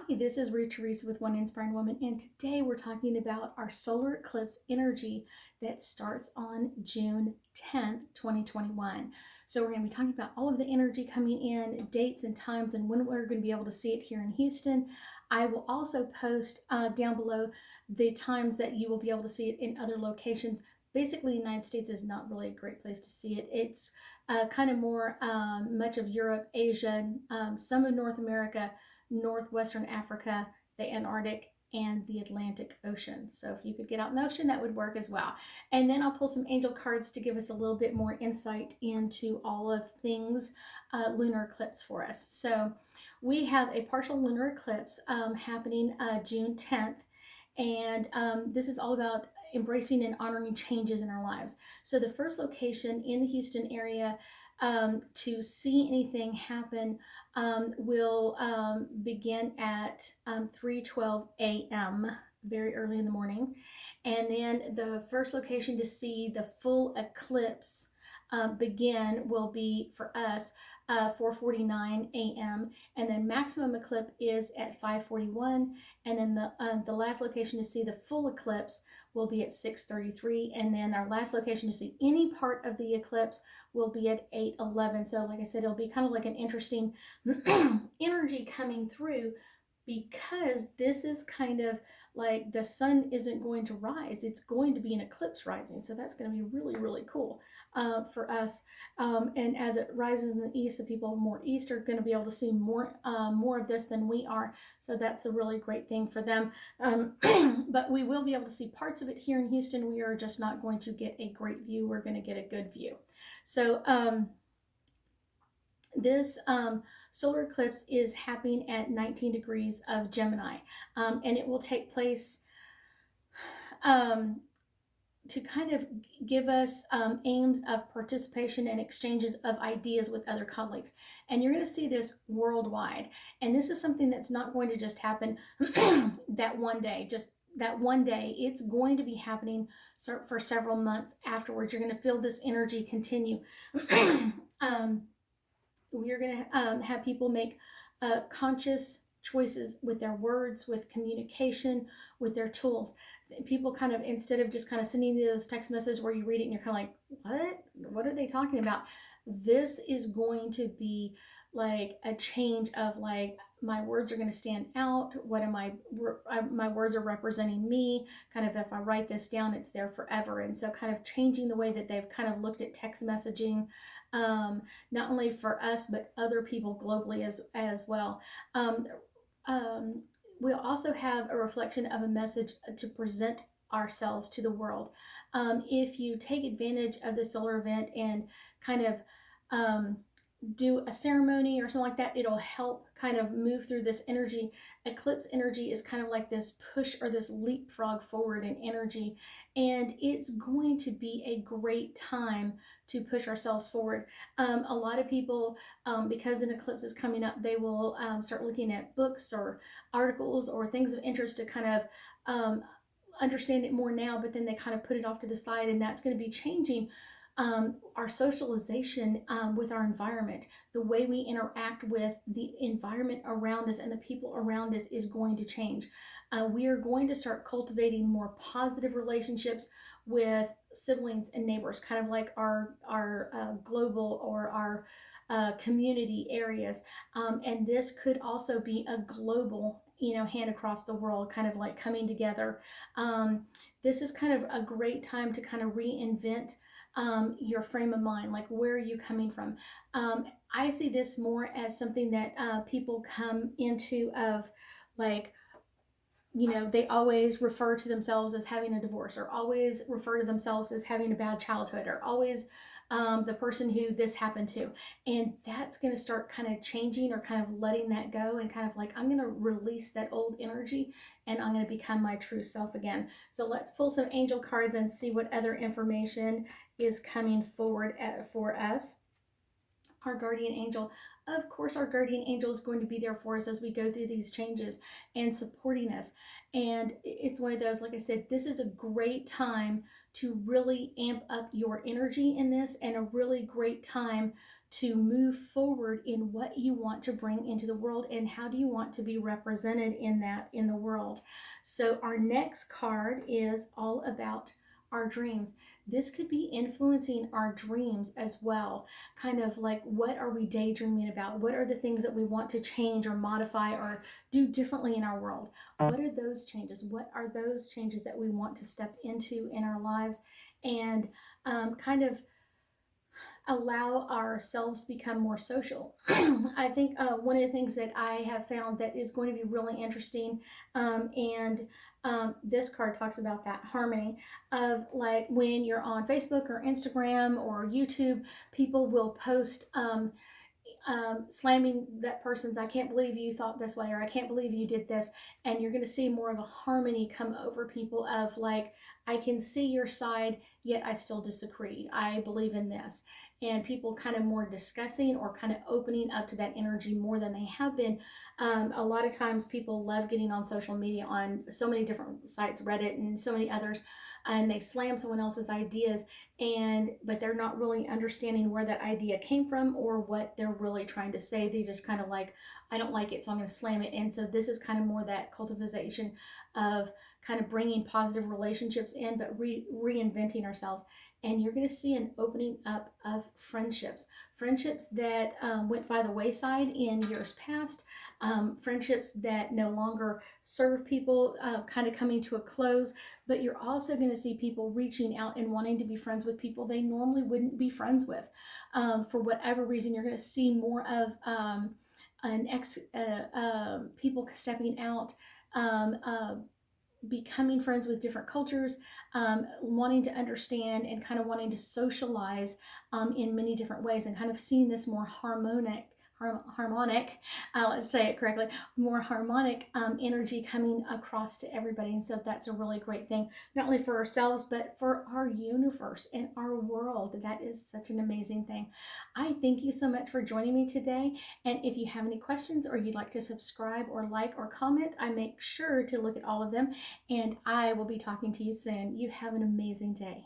This is Ruth Theresa with One Inspiring Woman, and today we're talking about our solar eclipse energy that starts on June 10th, 2021. So we're going to be talking about all of the energy coming in, dates and times, and when we're going to be able to see it here in Houston. I will also post down below the times that you will be able to see it in other locations. Basically, the United States is not really a great place to see it. It's kind of more much of Europe, Asia, some of North America, Northwestern Africa, the Antarctic, and the Atlantic Ocean. So if you could get out in the ocean, that would work as well. And then I'll pull some angel cards to give us a little bit more insight into all of things lunar eclipse for us. So we have a partial lunar eclipse happening June 10th. And this is all about embracing and honoring changes in our lives. So the first location in the Houston area to see anything happen will begin at 3:12 a.m. very early in the morning. And then the first location to see the full eclipse begin will be for us 4:49 a.m. and then maximum eclipse is at 5:41, and then the last location to see the full eclipse will be at 6:33, and then our last location to see any part of the eclipse will be at 8:11. So like I said, it'll be kind of like an interesting energy coming through, because this is kind of like the sun isn't going to rise, it's going to be an eclipse rising. So that's going to be really, really cool for us. And as it rises in the east, the people more east are going to be able to see more of this than we are. So that's a really great thing for them. But we will be able to see parts of it here in Houston. We are just not going to get a great view. We're going to get a good view. So this solar eclipse is happening at 19 degrees of Gemini, and it will take place to kind of give us aims of participation and exchanges of ideas with other colleagues. And you're going to see this worldwide. And this is something that's not going to just happen that one day, just that one day. It's going to be happening for several months afterwards. You're going to feel this energy continue. We're going to have people make conscious choices with their words, with communication, with their tools. People kind of, instead of just kind of sending you those text messages where you read it and you're kind of like, what are they talking about? This is going to be like a change of like, my words are going to stand out. What am my words are representing me. Kind of, if I write this down, it's there forever. And so kind of changing the way that they've kind of looked at text messaging, not only for us, but other people globally as well. We'll also have a reflection of a message to present ourselves to the world. If you take advantage of the solar event and kind of do a ceremony or something like that, it'll help kind of move through this energy. Eclipse energy is kind of like this push or this leapfrog forward in energy, and it's going to be a great time to push ourselves forward. A lot of people, because an eclipse is coming up, they will start looking at books or articles or things of interest to kind of understand it more now, but then they kind of put it off to the side, and that's going to be changing our socialization with our environment. The way we interact with the environment around us and the people around us is going to change. We are going to start cultivating more positive relationships with siblings and neighbors, kind of like our global or our community areas. And this could also be a global, hand across the world, kind of like coming together. This is kind of a great time to kind of reinvent your frame of mind. Like, where are you coming from? I see this more as something that people come into of, like, they always refer to themselves as having a divorce, or always refer to themselves as having a bad childhood, or always the person who this happened to. And that's going to start kind of changing, or kind of letting that go, and kind of like, I'm going to release that old energy and I'm going to become my true self again. So let's pull some angel cards and see what other information is coming forward for us. our guardian angel. Of course, our guardian angel is going to be there for us as we go through these changes and supporting us. And it's one of those, like I said, this is a great time to really amp up your energy in this, and a really great time to move forward in what you want to bring into the world and how do you want to be represented in that in the world. So our next card is all about our dreams. This could be influencing our dreams as well. Kind of like, what are we daydreaming about? What are the things that we want to change or modify or do differently in our world? What are those changes? What are those changes that we want to step into in our lives and kind of allow ourselves to become more social? I think one of the things that I have found that is going to be really interesting, and this card talks about that harmony of, like, when you're on Facebook or Instagram or YouTube, people will post slamming that person's, I can't believe you thought this way, or I can't believe you did this. And you're going to see more of a harmony come over people of, like, I can see your side, yet I still disagree. I believe in this. And people kind of more discussing or kind of opening up to that energy more than they have been. A lot of times people love getting on social media on so many different sites, Reddit and so many others, and they slam someone else's ideas, but they're not really understanding where that idea came from or what they're really trying to say. They just kind of like, I don't like it, so I'm going to slam it. And so this is kind of more that cultivation of kind of bringing positive relationships in, but reinventing ourselves. And you're going to see an opening up of friendships that went by the wayside in years past, friendships that no longer serve people, kind of coming to a close. But you're also going to see people reaching out and wanting to be friends with people they normally wouldn't be friends with. For whatever reason, you're going to see more of people stepping out, becoming friends with different cultures, wanting to understand and kind of wanting to socialize in many different ways, and kind of seeing this more harmonic, let's say it correctly, more harmonic energy coming across to everybody. And so that's a really great thing, not only for ourselves, but for our universe and our world. That is such an amazing thing. I thank you so much for joining me today. And if you have any questions or you'd like to subscribe or like or comment, I make sure to look at all of them. And I will be talking to you soon. You have an amazing day.